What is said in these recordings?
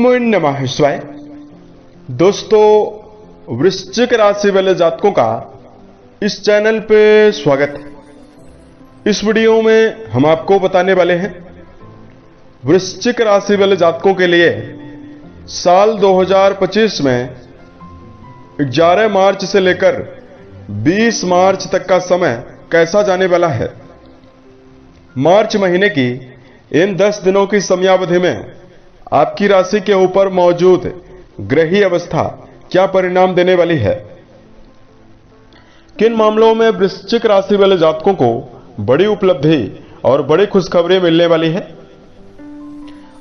ओम नमः शिवाय। दोस्तों, वृश्चिक राशि वाले जातकों का इस चैनल पे स्वागत है। इस वीडियो में हम आपको बताने वाले हैं वृश्चिक राशि वाले जातकों के लिए साल 2025 में 11 मार्च से लेकर 20 मार्च तक का समय कैसा जाने वाला है। मार्च महीने की इन 10 दिनों की समयावधि में आपकी राशि के ऊपर मौजूद ग्रही अवस्था क्या परिणाम देने वाली है, किन मामलों में वृश्चिक राशि वाले जातकों को बड़ी उपलब्धि और बड़ी खुशखबरी मिलने वाली है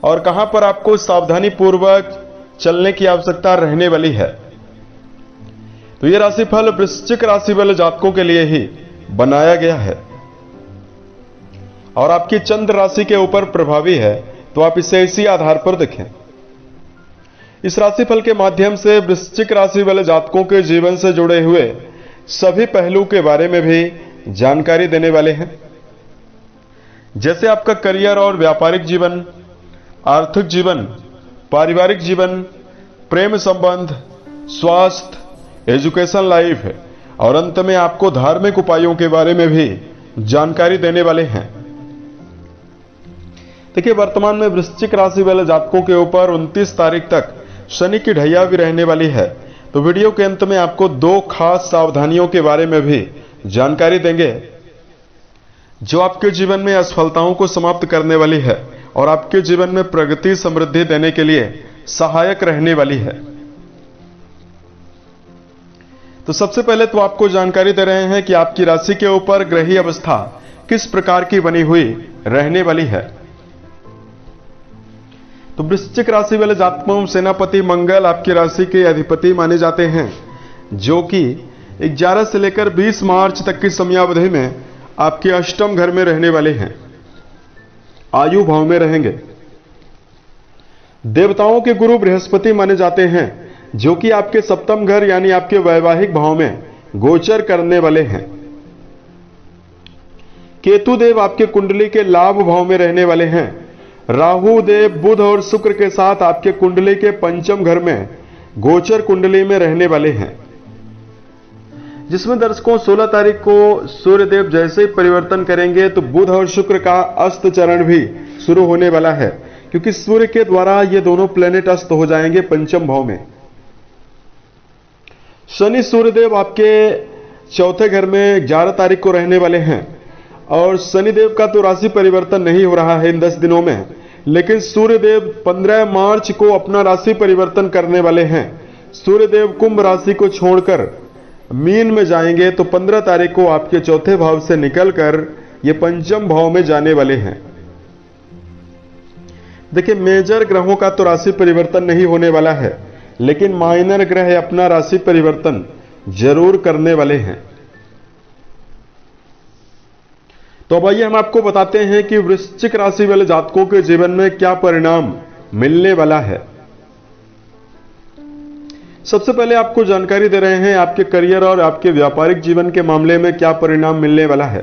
और कहां पर आपको सावधानी पूर्वक चलने की आवश्यकता रहने वाली है। तो यह राशिफल वृश्चिक राशि वाले जातकों के लिए ही बनाया गया है और आपकी चंद्र राशि के ऊपर प्रभावी है, तो आप इसे इसी आधार पर देखें। इस राशिफल के माध्यम से वृश्चिक राशि वाले जातकों के जीवन से जुड़े हुए सभी पहलू के बारे में भी जानकारी देने वाले हैं, जैसे आपका करियर और व्यापारिक जीवन, आर्थिक जीवन, पारिवारिक जीवन, प्रेम संबंध, स्वास्थ्य, एजुकेशन लाइफ और अंत में आपको धार्मिक उपायों के बारे में भी जानकारी देने वाले हैं। देखिए, वर्तमान में वृश्चिक राशि वाले जातकों के ऊपर 29 तारीख तक शनि की ढैया भी रहने वाली है। तो वीडियो के अंत में आपको 2 खास सावधानियों के बारे में भी जानकारी देंगे जो आपके जीवन में असफलताओं को समाप्त करने वाली है और आपके जीवन में प्रगति समृद्धि देने के लिए सहायक रहने वाली है। तो सबसे पहले तो आपको जानकारी दे रहे हैं कि आपकी राशि के ऊपर ग्रही अवस्था किस प्रकार की बनी हुई रहने वाली है। तो वृश्चिक राशि वाले जातकों सेनापति मंगल आपकी राशि के अधिपति माने जाते हैं, जो कि 11 से लेकर 20 मार्च तक की समयावधि में आपके अष्टम घर में रहने वाले हैं, आयु भाव में रहेंगे। देवताओं के गुरु बृहस्पति माने जाते हैं, जो कि आपके सप्तम घर यानी आपके वैवाहिक भाव में गोचर करने वाले हैं। केतु देव आपके कुंडली के लाभ भाव में रहने वाले हैं। राहु देव बुध और शुक्र के साथ आपके कुंडली के पंचम घर में गोचर कुंडली में रहने वाले हैं, जिसमें दर्शकों 16 तारीख को सूर्य देव जैसे ही परिवर्तन करेंगे तो बुध और शुक्र का अस्त चरण भी शुरू होने वाला है, क्योंकि सूर्य के द्वारा ये दोनों प्लेनेट अस्त हो जाएंगे पंचम भाव में। शनि सूर्यदेव आपके चौथे घर में 11 तारीख को रहने वाले हैं और शनिदेव का तो राशि परिवर्तन नहीं हो रहा है इन 10 दिनों में, लेकिन सूर्यदेव 15 मार्च को अपना राशि परिवर्तन करने वाले हैं। सूर्यदेव कुंभ राशि को छोड़कर मीन में जाएंगे, तो 15 तारीख को आपके चौथे भाव से निकलकर ये पंचम भाव में जाने वाले हैं। देखिए, मेजर ग्रहों का तो राशि परिवर्तन नहीं होने वाला है, लेकिन माइनर ग्रह अपना राशि परिवर्तन जरूर करने वाले हैं। तो अब आइए हम आपको बताते हैं कि वृश्चिक राशि वाले जातकों के जीवन में क्या परिणाम मिलने वाला है। सबसे पहले आपको जानकारी दे रहे हैं आपके करियर और आपके व्यापारिक जीवन के मामले में क्या परिणाम मिलने वाला है।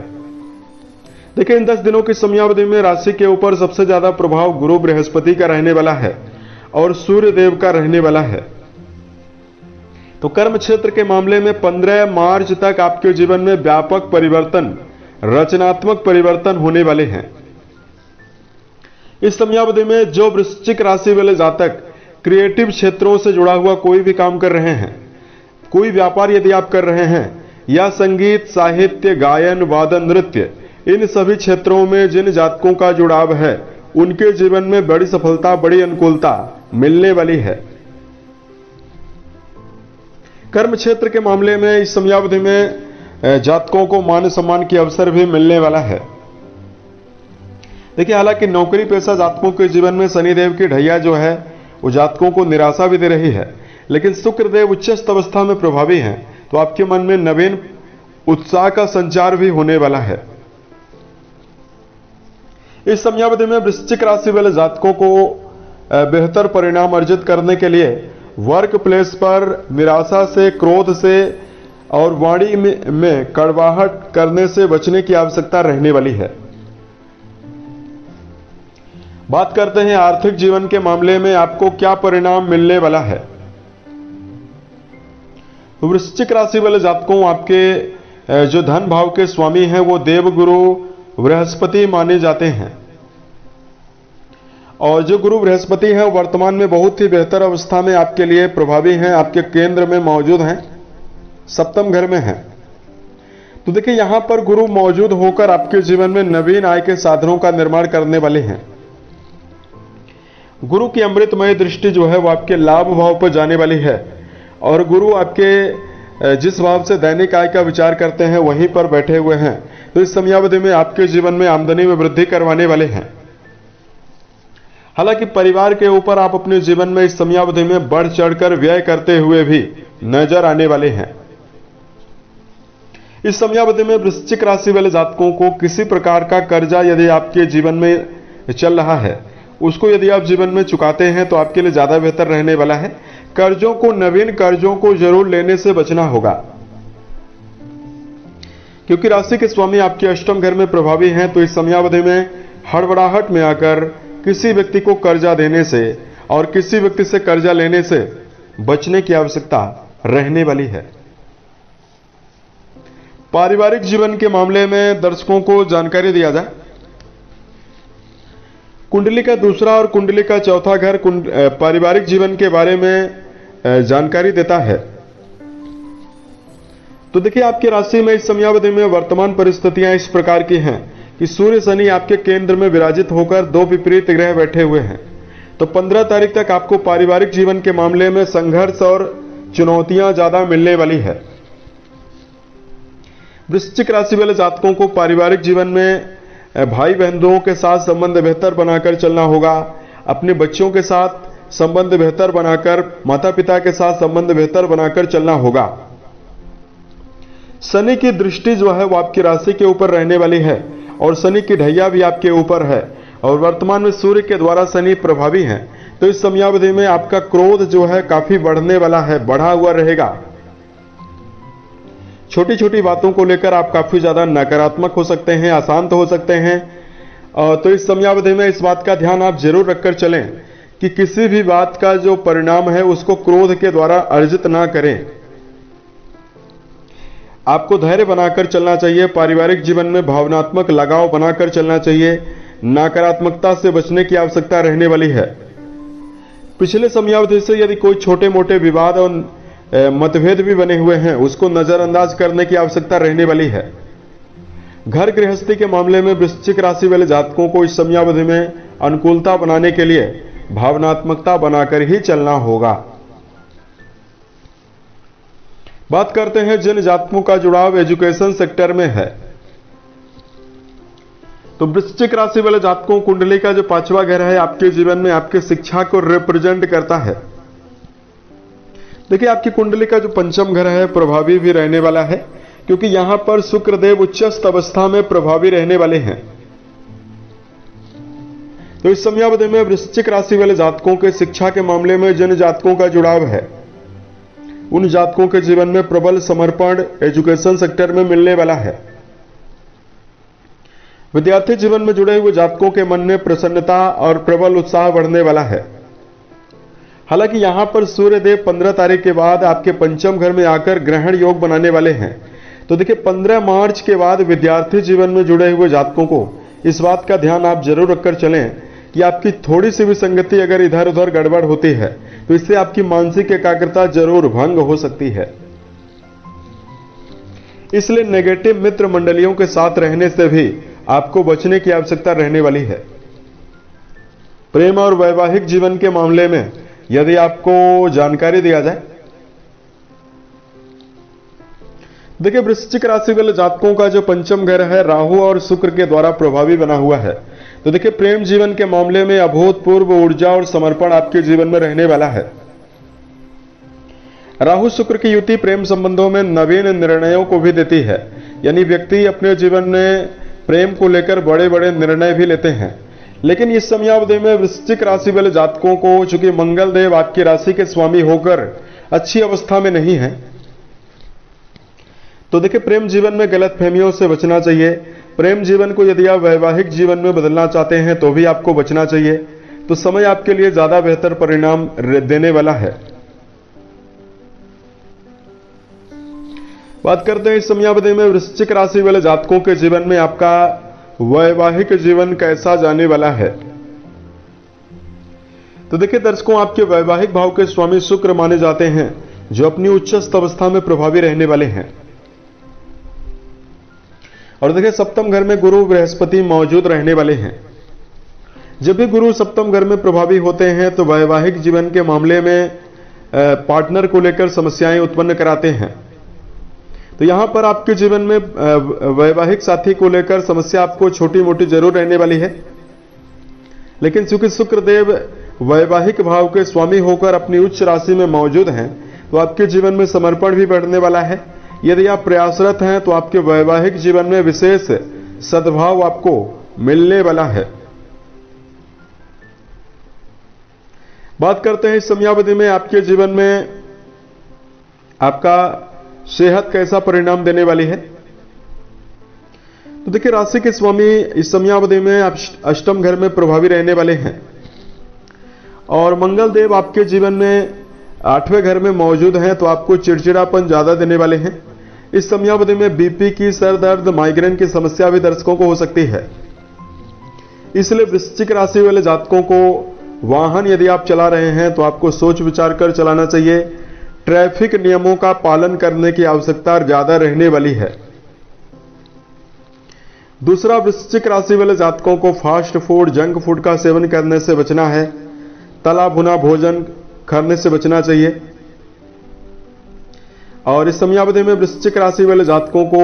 देखिए, इन 10 दिनों की समयावधि में राशि के ऊपर सबसे ज्यादा प्रभाव गुरु बृहस्पति का रहने वाला है और सूर्य देव का रहने वाला है। तो कर्म क्षेत्र के मामले में 15 मार्च तक आपके जीवन में व्यापक परिवर्तन, रचनात्मक परिवर्तन होने वाले हैं। इस समयावधि में जो वृश्चिक राशि वाले जातक क्रिएटिव क्षेत्रों से जुड़ा हुआ कोई भी काम कर रहे हैं, कोई व्यापार यदि आप कर रहे हैं, या संगीत, साहित्य, गायन, वादन, नृत्य, इन सभी क्षेत्रों में जिन जातकों का जुड़ाव है, उनके जीवन में बड़ी सफलता, बड़ी अनुकूलता मिलने वाली है। कर्म क्षेत्र के मामले में इस समयावधि में जातकों को मान सम्मान की अवसर भी मिलने वाला है। देखिए, हालांकि नौकरी पेशा जातकों के जीवन में शनिदेव की ढैया जो है वो जातकों को निराशा भी दे रही है, लेकिन शुक्रदेव उच्चस्थ अवस्था में प्रभावी हैं, तो आपके मन में नवीन उत्साह का संचार भी होने वाला है। इस समयावधि में वृश्चिक राशि वाले जातकों को बेहतर परिणाम अर्जित करने के लिए वर्क प्लेस पर निराशा से, क्रोध से और वाणी में कड़वाहट करने से बचने की आवश्यकता रहने वाली है। बात करते हैं आर्थिक जीवन के मामले में आपको क्या परिणाम मिलने वाला है। वृश्चिक राशि वाले जातकों, आपके जो धन भाव के स्वामी हैं वो देवगुरु बृहस्पति माने जाते हैं, और जो गुरु बृहस्पति हैं वर्तमान में बहुत ही बेहतर अवस्था में आपके लिए प्रभावी हैं, आपके केंद्र में मौजूद हैं, सप्तम घर में हैं। तो देखिए यहां पर गुरु मौजूद होकर आपके जीवन में नवीन आय के साधनों का निर्माण करने वाले हैं। गुरु की अमृतमय दृष्टि जो है वो आपके लाभ भाव पर जाने वाली है, और गुरु आपके जिस भाव से दैनिक आय का विचार करते हैं वहीं पर बैठे हुए हैं। तो इस समयावधि में आपके जीवन में आमदनी में वृद्धि करवाने वाले हैं। हालांकि परिवार के ऊपर आप अपने जीवन में इस समयावधि में बढ़ चढ़कर व्यय करते हुए भी नजर आने वाले हैं। इस समयावधि में वृश्चिक राशि वाले जातकों को किसी प्रकार का कर्जा यदि आपके जीवन में चल रहा है, उसको यदि आप जीवन में चुकाते हैं तो आपके लिए ज्यादा बेहतर रहने वाला है। कर्जों को, नवीन कर्जों को जरूर लेने से बचना होगा, क्योंकि राशि के स्वामी आपके अष्टम घर में प्रभावी हैं। तो इस समयावधि में हड़बड़ाहट में आकर किसी व्यक्ति को कर्जा देने से और किसी व्यक्ति से कर्जा लेने से बचने की आवश्यकता रहने वाली है। पारिवारिक जीवन के मामले में दर्शकों को जानकारी दिया जाए। कुंडली का दूसरा और कुंडली का चौथा घर पारिवारिक जीवन के बारे में जानकारी देता है। तो देखिए आपकी राशि में इस समयावधि में वर्तमान परिस्थितियां इस प्रकार की हैं कि सूर्य शनि आपके केंद्र में विराजित होकर दो विपरीत ग्रह बैठे हुए हैं। तो 15 तारीख तक आपको पारिवारिक जीवन के मामले में संघर्ष और चुनौतियां ज्यादा मिलने वाली है। वृश्चिक राशि वाले जातकों को पारिवारिक जीवन में भाई बहनों के साथ संबंध बेहतर बनाकर चलना होगा। अपने बच्चों के साथ संबंध बेहतर बनाकर, माता पिता के साथ संबंध बेहतर बनाकर चलना होगा। शनि की दृष्टि जो है वो आपकी राशि के ऊपर रहने वाली है, और शनि की ढैया भी आपके ऊपर है, और वर्तमान में सूर्य के द्वारा शनि प्रभावी है। तो इस समयावधि में आपका क्रोध जो है काफी बढ़ने वाला है, बढ़ा हुआ रहेगा। छोटी छोटी बातों को लेकर आप काफी ज्यादा नकारात्मक हो सकते हैं, अशांत हो सकते हैं। तो इस समयावधि में इस बात का ध्यान आप जरूर रखकर चलें कि किसी भी बात का जो परिणाम है उसको क्रोध के द्वारा अर्जित ना करें। आपको धैर्य बनाकर चलना चाहिए। पारिवारिक जीवन में भावनात्मक लगाव बनाकर चलना चाहिए। नकारात्मकता से बचने की आवश्यकता रहने वाली है। पिछले समयावधि से यदि कोई छोटे मोटे विवाद और मतभेद भी बने हुए हैं, उसको नजरअंदाज करने की आवश्यकता रहने वाली है। घर गृहस्थी के मामले में वृश्चिक राशि वाले जातकों को इस समयावधि में अनुकूलता बनाने के लिए भावनात्मकता बनाकर ही चलना होगा। बात करते हैं जिन जातकों का जुड़ाव एजुकेशन सेक्टर में है। तो वृश्चिक राशि वाले जातकों कुंडली का जो 5वां घर है आपके जीवन में आपके शिक्षा को रिप्रेजेंट करता है। देखिए आपकी कुंडली का जो 5म घर है प्रभावी भी रहने वाला है, क्योंकि यहां पर शुक्रदेव उच्चस्थ अवस्था में प्रभावी रहने वाले हैं। तो इस समयावधि में वृश्चिक राशि वाले जातकों के शिक्षा के मामले में जिन जातकों का जुड़ाव है उन जातकों के जीवन में प्रबल समर्पण एजुकेशन सेक्टर में मिलने वाला है। विद्यार्थी जीवन में जुड़े हुए जातकों के मन में प्रसन्नता और प्रबल उत्साह बढ़ने वाला है। हालांकि यहां पर सूर्यदेव 15 तारीख के बाद आपके 5म घर में आकर ग्रहण योग बनाने वाले हैं। तो देखिए 15 मार्च के बाद विद्यार्थी जीवन में जुड़े हुए जातकों को इस बात का ध्यान आप जरूर रखकर चलें कि आपकी थोड़ी सी भी संगति अगर इधर उधर गड़बड़ होती है तो इससे आपकी मानसिक एकाग्रता जरूर भंग हो सकती है। इसलिए नेगेटिव मित्र मंडलियों के साथ रहने से भी आपको बचने की आवश्यकता रहने वाली है। प्रेम और वैवाहिक जीवन के मामले में यदि आपको जानकारी दिया जाए, देखिए वृश्चिक राशि वाले जातकों का जो 5म घर है राहु और शुक्र के द्वारा प्रभावी बना हुआ है। तो देखिए प्रेम जीवन के मामले में अभूतपूर्व ऊर्जा और समर्पण आपके जीवन में रहने वाला है। राहु शुक्र की युति प्रेम संबंधों में नवीन निर्णयों को भी देती है, यानी व्यक्ति अपने जीवन में प्रेम को लेकर बड़े बड़े निर्णय भी लेते हैं। लेकिन इस समयावधि में वृश्चिक राशि वाले जातकों को चूंकि मंगल देव आपकी राशि के स्वामी होकर अच्छी अवस्था में नहीं है, तो देखिए प्रेम जीवन में गलतफहमियों से बचना चाहिए। प्रेम जीवन को यदि आप वैवाहिक जीवन में बदलना चाहते हैं तो भी आपको बचना चाहिए, तो समय आपके लिए ज्यादा बेहतर परिणाम देने वाला है। बात करते हैं इस समयावधि में वृश्चिक राशि वाले जातकों के जीवन में आपका वैवाहिक जीवन कैसा जाने वाला है। तो देखिए दर्शकों, आपके वैवाहिक भाव के स्वामी शुक्र माने जाते हैं, जो अपनी उच्चस्थ अवस्था में प्रभावी रहने वाले हैं। और देखिए सप्तम घर में गुरु बृहस्पति मौजूद रहने वाले हैं। जब भी गुरु सप्तम घर में प्रभावी होते हैं तो वैवाहिक जीवन के मामले में पार्टनर को लेकर समस्याएं उत्पन्न कराते हैं। तो यहां पर आपके जीवन में वैवाहिक साथी को लेकर समस्या आपको छोटी मोटी जरूर रहने वाली है, लेकिन चूंकि शुक्रदेव वैवाहिक भाव के स्वामी होकर अपनी उच्च राशि में मौजूद हैं, तो आपके जीवन में समर्पण भी बढ़ने वाला है। यदि आप प्रयासरत हैं तो आपके वैवाहिक जीवन में विशेष सद्भाव आपको मिलने वाला है। बात करते हैं इस समयावधि में आपके जीवन में आपका सेहत कैसा परिणाम देने वाली है। तो देखिए राशि के स्वामी इस समयावधि में अष्टम घर में प्रभावी रहने वाले हैं, और मंगल देव आपके जीवन में 8वें घर में मौजूद हैं, तो आपको चिड़चिड़ापन ज्यादा देने वाले हैं। इस समयावधि में बीपी की, सर दर्द, माइग्रेन की समस्या भी दर्शकों को हो सकती है। इसलिए वृश्चिक राशि वाले जातकों को वाहन यदि आप चला रहे हैं तो आपको सोच विचार कर चलाना चाहिए। ट्रैफिक नियमों का पालन करने की आवश्यकता ज्यादा रहने वाली है। दूसरा, वृश्चिक राशि वाले जातकों को फास्ट फूड, जंक फूड का सेवन करने से बचना है। तला भुना भोजन खाने से बचना चाहिए। और इस समयावधि में वृश्चिक राशि वाले जातकों को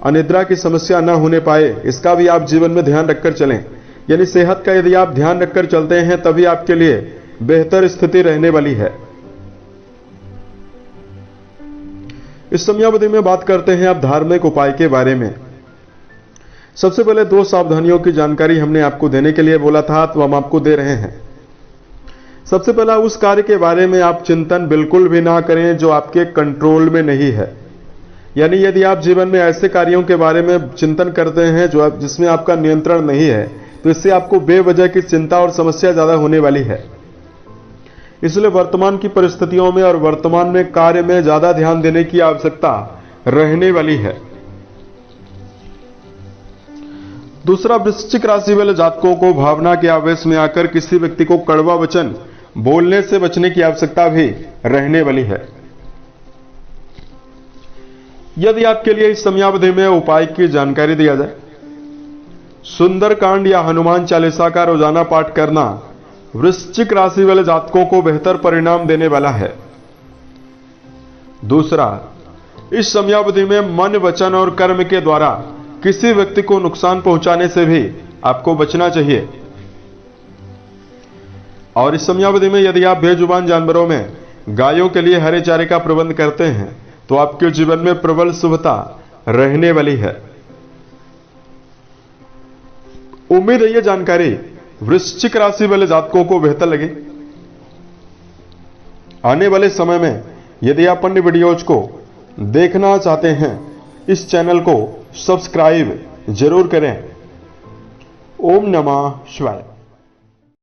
अनिद्रा की समस्या न होने पाए, इसका भी आप जीवन में ध्यान रखकर चलें। यानी सेहत का यदि आप ध्यान रखकर चलते हैं तभी आपके लिए बेहतर स्थिति रहने वाली है। इस समयावधि में बात करते हैं आप धार्मिक उपाय के बारे में। सबसे पहले 2 सावधानियों की जानकारी हमने आपको देने के लिए बोला था, तो हम आपको दे रहे हैं। सबसे पहला, उस कार्य के बारे में आप चिंतन बिल्कुल भी ना करें जो आपके कंट्रोल में नहीं है। यानी यदि आप जीवन में ऐसे कार्यों के बारे में चिंतन करते हैं जिसमें आपका नियंत्रण नहीं है, तो इससे आपको बेवजह की चिंता और समस्या ज्यादा होने वाली है। इसलिए वर्तमान की परिस्थितियों में और वर्तमान में कार्य में ज्यादा ध्यान देने की आवश्यकता रहने वाली है। दूसरा, वृश्चिक राशि वाले जातकों को भावना के आवेश में आकर किसी व्यक्ति को कड़वा वचन बोलने से बचने की आवश्यकता भी रहने वाली है। यदि आपके लिए इस समयावधि में उपाय की जानकारी दिया जाए, सुंदरकांड या हनुमान चालीसा का रोजाना पाठ करना वृश्चिक राशि वाले जातकों को बेहतर परिणाम देने वाला है। दूसरा, इस समयावधि में मन, वचन और कर्म के द्वारा किसी व्यक्ति को नुकसान पहुंचाने से भी आपको बचना चाहिए। और इस समयावधि में यदि आप बेजुबान जानवरों में गायों के लिए हरे चारे का प्रबंध करते हैं तो आपके जीवन में प्रबल शुभता रहने वाली है। उम्मीद है यह जानकारी वृश्चिक राशि वाले जातकों को बेहतर लगे। आने वाले समय में यदि आप अन्य वीडियोज को देखना चाहते हैं, इस चैनल को सब्सक्राइब जरूर करें। ओम नमः शिवाय।